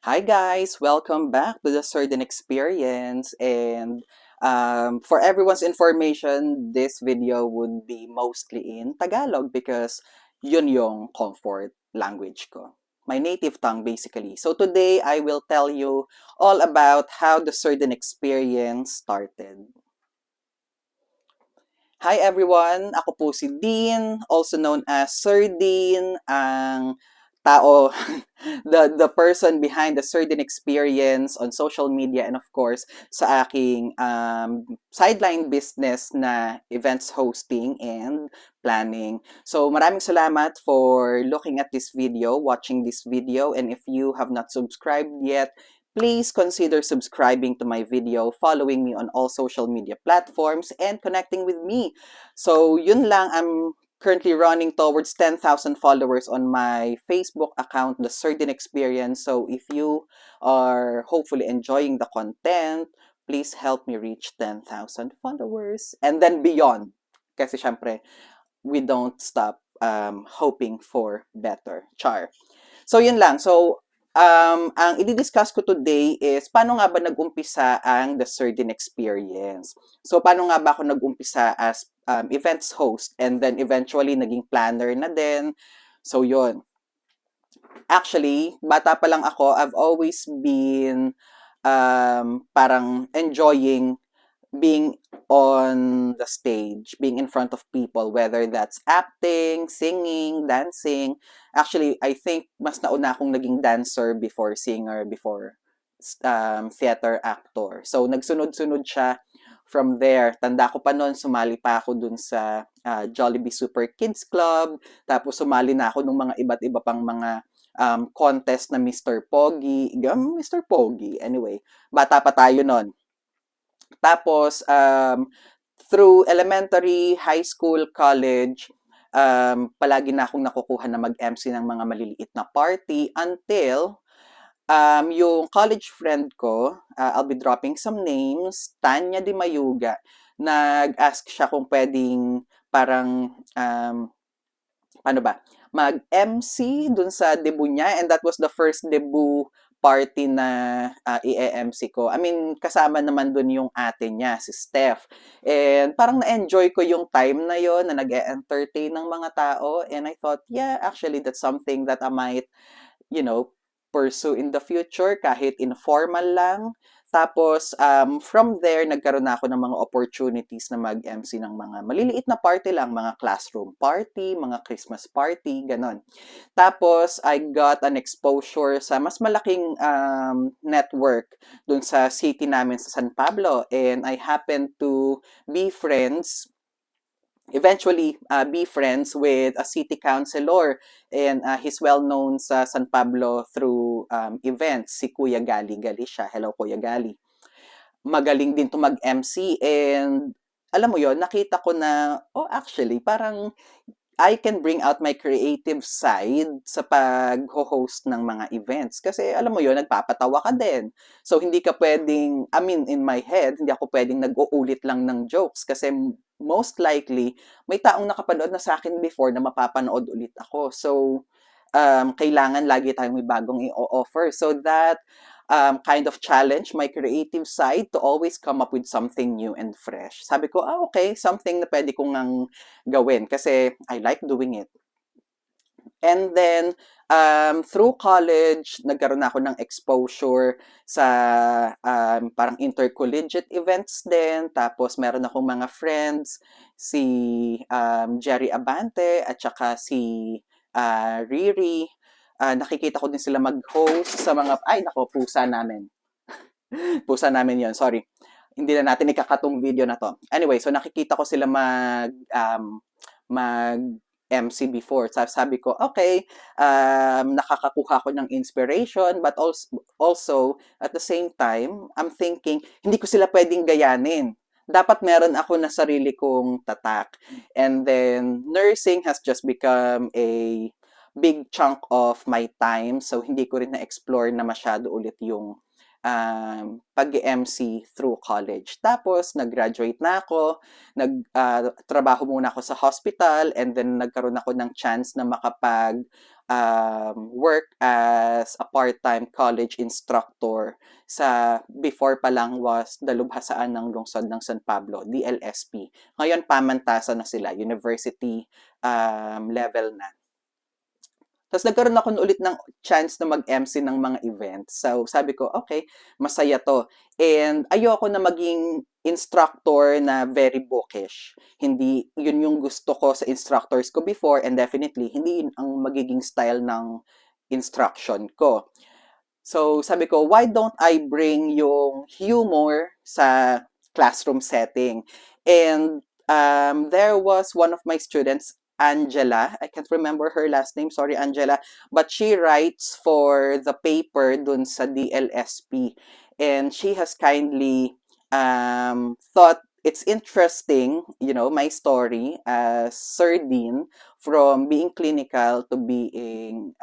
Hi guys, welcome back to the Certain Experience. And for everyone's information, this video would be mostly in Tagalog because yun yung comfort language ko. My native tongue basically. So today I will tell you all about how the Certain Experience started. Hi everyone, ako po si Dean, also known as Sir Dean, ang tao, the person behind the Certain Experience on social media and of course sa aking sideline business na events hosting and planning. So maraming salamat for looking at this video, watching this video, and if you have not subscribed yet, please consider subscribing to my video, following me on all social media platforms, and connecting with me. So, yun lang. I'm currently running towards 10,000 followers on my Facebook account, The Certain Experience. So, if you are hopefully enjoying the content, please help me reach 10,000 followers and then beyond. Kasi syempre, we don't stop hoping for better. Char. So, yun lang. So, ang i-discuss ko today is paano nga ba nag-umpisa ang The Certain Experience. So, paano nga ba ako nag-umpisa as events host and then eventually naging planner na din. So, yun. Actually, bata pa lang ako, I've always been parang enjoying being on the stage, being in front of people, whether that's acting, singing, dancing. Actually, I think mas nauna akong naging dancer before singer, before theater actor. So, nagsunod-sunod siya from there. Tanda ko pa noon, sumali pa ako dun sa Jollibee Super Kids Club. Tapos, sumali na ako ng mga iba't iba pang mga contest na Mr. Pogi. Mr. Pogi. Anyway, bata pa tayo noon. Tapos, through elementary, high school, college, palagi na akong nakukuha na mag-MC ng mga maliliit na party until yung college friend ko, I'll be dropping some names, Tanya Di Mayuga, nag-ask siya kung pwedeng parang, ano ba, mag-MC dun sa debut niya and that was the first debut party na i-MC ko. I mean, kasama naman dun yung ate niya, si Steph. And parang na-enjoy ko yung time na yon na nag-e-entertain ng mga tao. And I thought, yeah, actually, that's something that I might, you know, pursue in the future kahit informal lang. Tapos, from there, nagkaroon na ako ng mga opportunities na mag-MC ng mga maliliit na party lang, mga classroom party, mga Christmas party, ganon. Tapos, I got an exposure sa mas malaking network dun sa city namin sa San Pablo. And I happened to be friends eventually be friends with a city councilor and he's well known sa San Pablo through events, si Kuya Gali. Gali siya. Hello, Kuya Gali. Magaling din to mag-MC and alam mo yon nakita ko na, oh actually, parang I can bring out my creative side sa pag-host ng mga events. Kasi alam mo yon nagpapatawa ka din. So, hindi ka pwedeng, I mean, in my head, hindi ako pwedeng nag-uulit lang ng jokes. Kasi most likely, may taong nakapanood na sa akin before na mapapanood ulit ako. So, kailangan lagi tayong may bagong i-offer. So, that kind of challenge my creative side to always come up with something new and fresh. Sabi ko, okay, something na pwede kong ngang gawin kasi I like doing it. And then, through college, nagkaroon ako ng exposure sa parang intercollegiate events din. Tapos, meron akong mga friends, si Jerry Abante at saka si Riri. Nakikita ko din sila mag-host sa mga, ay nako, pusa namin. Pusa namin yon sorry. Hindi na natin ikakatong video na to. Anyway, so nakikita ko sila mag MC before. Sabi ko, okay, nakakakuha ko ng inspiration, but also, at the same time, I'm thinking, hindi ko sila pwedeng gayanin. Dapat meron ako na sarili kong tatak. And then, nursing has just become a big chunk of my time. So, hindi ko rin na-explore na masyado ulit yung pag-MC through college. Tapos, nag-graduate na ako, trabaho muna ako sa hospital, and then nagkaroon ako ng chance na work as a part-time college instructor sa before pa lang was Dalubhasaan ng Lungsod ng San Pablo, DLSP. Ngayon, pamantasan na sila, university level na. Tapos nagkaroon ako ulit ng chance na mag-MC ng mga events. So sabi ko, okay, masaya to. And ayoko na maging instructor na very bookish. Hindi yun yung gusto ko sa instructors ko before, and definitely hindi yun ang magiging style ng instruction ko. So sabi ko, why don't I bring yung humor sa classroom setting? And there was one of my students, Angela. I can't remember her last name. Sorry, Angela. But she writes for the paper dun sa DLSP. And she has kindly thought it's interesting, my story as Sir Dean, from being clinical to being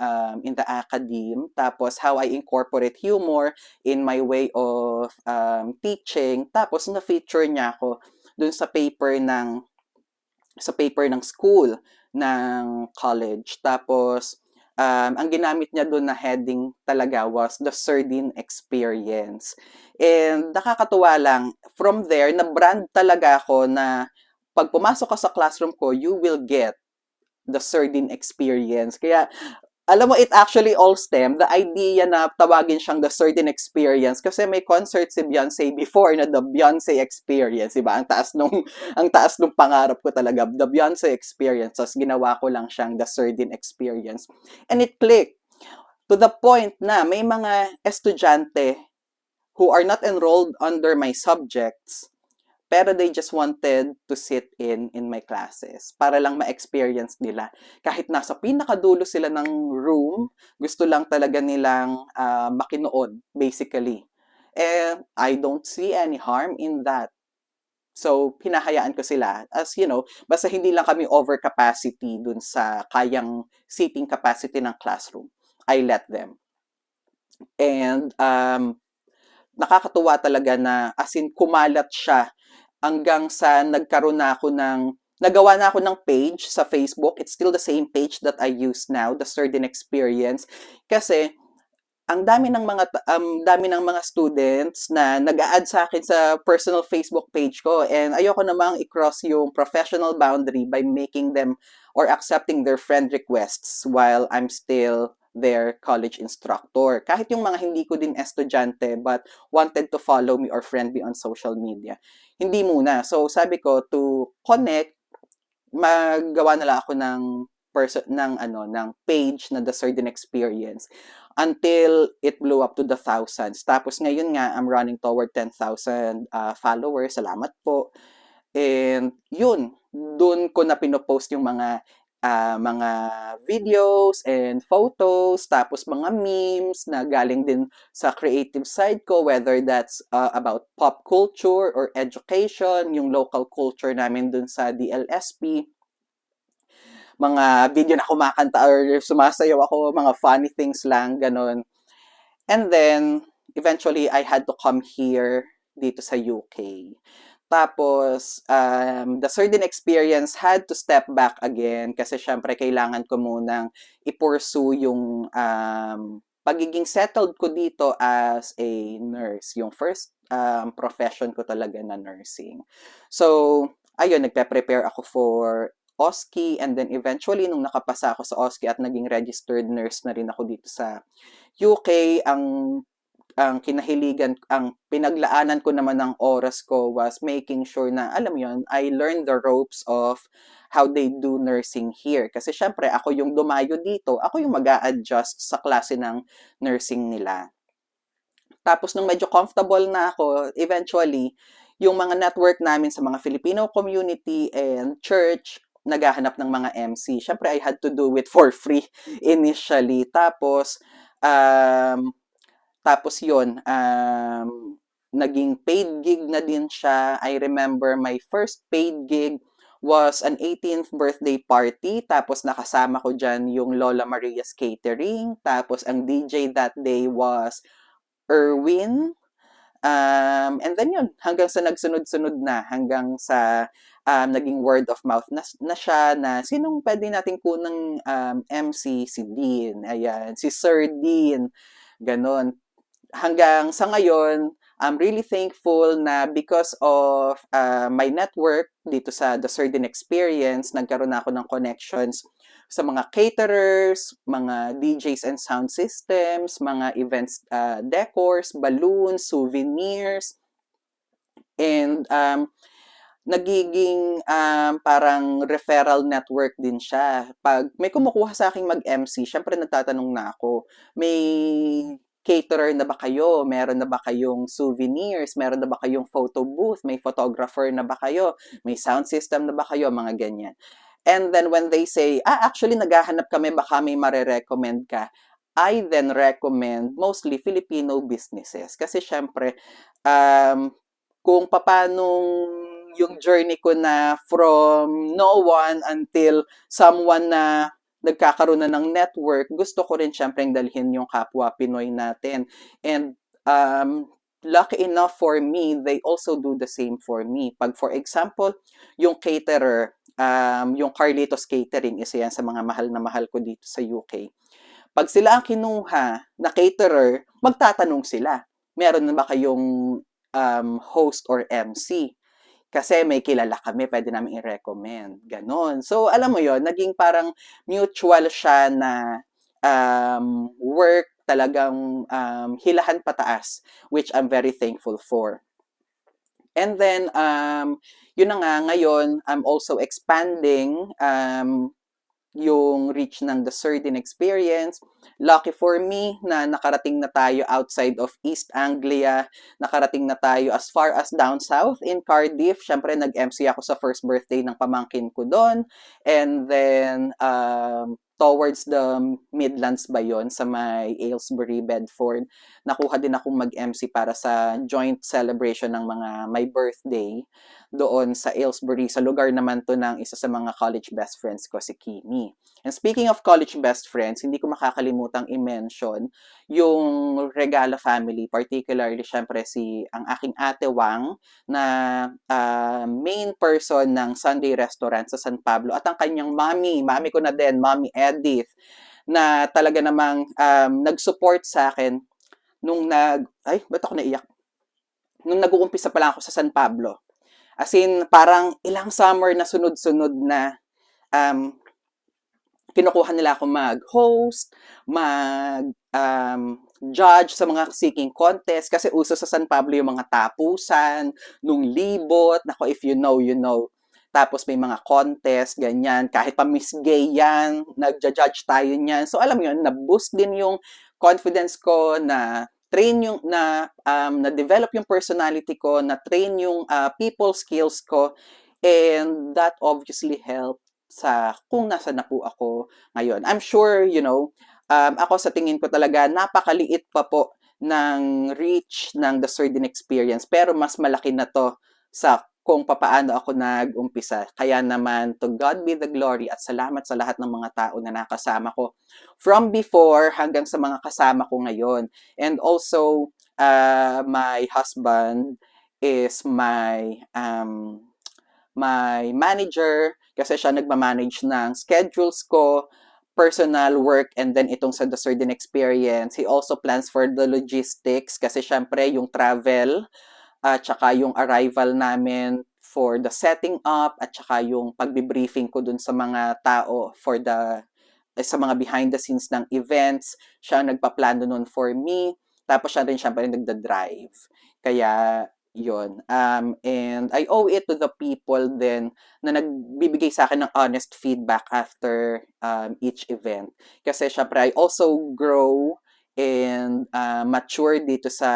in the academe. Tapos how I incorporate humor in my way of teaching. Tapos na-feature niya ako dun sa paper ng school, ng college. Tapos, ang ginamit niya doon na heading talaga was the Sardine Experience. And nakakatuwa lang, from there, na-brand talaga ako na pag pumasok ka sa classroom ko, you will get the Sardine Experience. Kaya, alam mo, it actually all stemmed, the idea na tawagin siyang the Certain Experience, kasi may concert si Beyonce before na the Beyonce Experience, diba? Ang taas nung pangarap ko talaga, the Beyonce Experience. Tapos ginawa ko lang siyang the Certain Experience. And it clicked to the point na may mga estudyante who are not enrolled under my subjects, pero they just wanted to sit in my classes para lang ma-experience nila. Kahit nasa pinakadulo sila ng room, gusto lang talaga nilang makinood, basically. And I don't see any harm in that. So, pinahayaan ko sila. As you know, basta hindi lang kami over capacity dun sa kayang seating capacity ng classroom. I let them. And nakakatuwa talaga na as in kumalat siya hanggang sa nagawa na ako ng page sa Facebook. It's still the same page that I use now, the Certain Experience. Kasi ang dami ng mga students na nag-a-add sa akin sa personal Facebook page ko, and ayoko namang i-cross yung professional boundary by making them or accepting their friend requests while I'm still their college instructor. Kahit yung mga hindi ko din estudyante but wanted to follow me or friend me on social media. Hindi muna. So sabi ko, to connect, magawa na lang ako ng page na The Certain Experience until it blew up to the thousands. Tapos ngayon nga, I'm running toward 10,000 followers. Salamat po. And yun, dun ko na pinopost yung mga videos and photos, tapos mga memes na galing din sa creative side ko, whether that's about pop culture or education, yung local culture namin dun sa DLSP, mga video na kumakanta or sumasayaw ako, mga funny things lang, ganon. And then, eventually, I had to come here dito sa UK. Tapos, the Certain Experience had to step back again kasi syempre kailangan ko munang i-pursue yung pagiging settled ko dito as a nurse. Yung first profession ko talaga na nursing. So, ayun, nagpe-prepare ako for OSCE, and then eventually nung nakapasa ako sa OSCE at naging registered nurse na rin ako dito sa UK, ang pinaglaanan ko naman ng oras ko was making sure na, alam mo yun, I learned the ropes of how they do nursing here. Kasi syempre, ako yung dumayo dito, ako yung mag-a-adjust sa klase ng nursing nila. Tapos nung medyo comfortable na ako, eventually, yung mga network namin sa mga Filipino community and church, naghahanap ng mga MC. Syempre, I had to do it for free initially. Tapos yun, naging paid gig na din siya. I remember my first paid gig was an 18th birthday party. Tapos nakasama ko dyan yung Lola Maria's Catering. Tapos ang DJ that day was Erwin. And then yun, hanggang sa nagsunod-sunod na, hanggang sa naging word of mouth na siya na sinong pwede nating kunang MC, si Dean, ayan, si Sir Dean, ganon. Hanggang sa ngayon, I'm really thankful na because of my network dito sa The Sardine Experience, nagkaroon ako ng connections sa mga caterers, mga DJs and sound systems, mga events decors, balloons, souvenirs, and nagiging parang referral network din siya. Pag may kumukuha sa aking mag-MC, syempre nagtatanong na ako, may caterer na ba kayo? Meron na ba kayong souvenirs? Meron na ba kayong photo booth? May photographer na ba kayo? May sound system na ba kayo? Mga ganyan. And then when they say, actually naghahanap kami, baka may marirecommend ka, I then recommend mostly Filipino businesses. Kasi syempre, kung papanong yung journey ko na from no one until someone na nagkakaroon na ng network, gusto ko rin syempre dalhin yung kapwa Pinoy natin. And lucky enough for me, they also do the same for me. Pag for example, yung caterer, yung Carlitos Catering, isa yan sa mga mahal na mahal ko dito sa UK. Pag sila ang kinuha na caterer, magtatanong sila, meron na ba kayong host or MC? Kasi may kilala kami, pwede namin i-recommend. Ganon. So, alam mo yon, naging parang mutual siya na work, talagang hilahan pataas, which I'm very thankful for. And then, yun na nga, ngayon, I'm also expanding yung reach ng The Sardine Experience. Lucky for me na nakarating na tayo outside of East Anglia, nakarating na tayo as far as down south in Cardiff. Siyempre, nag-MC ako sa first birthday ng pamangkin ko doon. And then, towards the Midlands ba yun, sa may Aylesbury, Bedford. Nakuha din akong mag-MC para sa joint celebration ng mga my birthday doon sa Aylesbury. Sa lugar naman to ng isa sa mga college best friends ko, si Kimi. And speaking of college best friends, hindi ko makakalimutang i-mention yung Regala family, particularly syempre ang aking ate Wang na main person ng Sunday Restaurant sa San Pablo at ang kanyang mami ko na din, Mommy Edith, na talaga namang nag-support sa akin nung ba't ako naiyak? Nung nag-uumpisa pa lang ako sa San Pablo. As in, parang ilang summer na sunod-sunod na kinukuha nila ako mag-host, judge sa mga seeking contest kasi uso sa San Pablo yung mga tapusan, nung libot, nako if you know, you know. Tapos may mga contest, ganyan. Kahit pa Miss Gay yan, nagja-judge tayo niyan. So alam mo yun, na-boost din yung confidence ko na train yung na-develop yung personality ko, na-train yung people skills ko, and that obviously helped sa kung nasa na po ako ngayon. I'm sure, you know, ako sa tingin ko talaga, napakaliit pa po ng reach ng The Sardine Experience, pero mas malaki na to sa kung papaano ako nag-umpisa. Kaya naman, to God be the glory at salamat sa lahat ng mga tao na nakasama ko from before hanggang sa mga kasama ko ngayon. And also, my husband is my manager kasi siya nagmamanage ng schedules ko, personal work, and then itong sa The Sardine Experience. He also plans for the logistics kasi syempre yung travel, at saka yung arrival namin for the setting up, at saka yung pagbibriefing ko dun sa mga tao for sa mga behind the scenes ng events. Siya nagpaplano nun for me. Tapos siya rin syempre nagda-drive. Kaya yun. And I owe it to the people then na nagbibigay sa akin ng honest feedback after each event. Kasi syempre I also grow and mature dito sa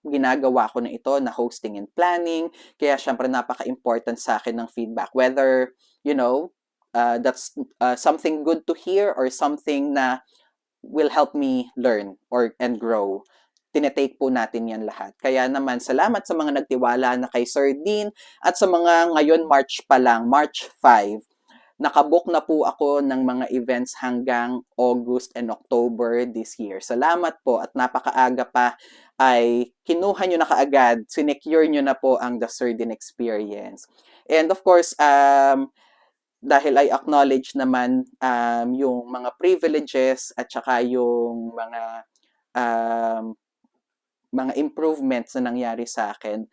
ginagawa ko na ito na hosting and planning. Kaya syempre napaka-important sa akin ng feedback. Whether, you know, that's something good to hear or something na will help me learn and grow. Tinetake po natin yan lahat. Kaya naman, salamat sa mga nagtiwala na kay Sir Dean at sa mga ngayon March pa lang, March 5, nakabook na po ako ng mga events hanggang August and October this year. Salamat po at napakaaga pa ay kinuha nyo na kaagad, sinecure nyo na po ang The Sardine Experience. And of course, dahil I acknowledge naman yung mga privileges at saka yung mga improvements na nangyari sa akin,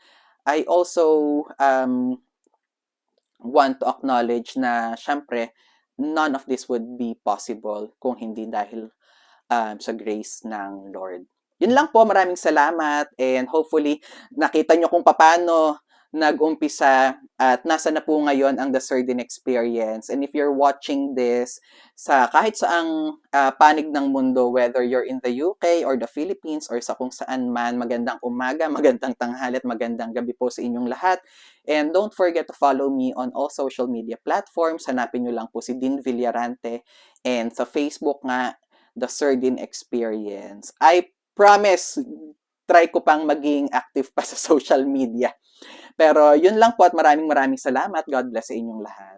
I also want to acknowledge na syempre, none of this would be possible kung hindi dahil sa grace ng Lord. Yun lang po, maraming salamat and hopefully nakita nyo kung paano nag-umpisa at nasa na po ngayon ang The Sardine Experience. And if you're watching this sa kahit saang panig ng mundo, whether you're in the UK or the Philippines or sa kung saan man, magandang umaga, magandang tanghali at magandang gabi po sa inyong lahat. And don't forget to follow me on all social media platforms. Hanapin nyo lang po si Dean Villarante. And sa Facebook nga, The Sardine Experience. I promise, try ko pang maging active pa sa social media. Pero yun lang po at maraming salamat. God bless sa inyong lahat.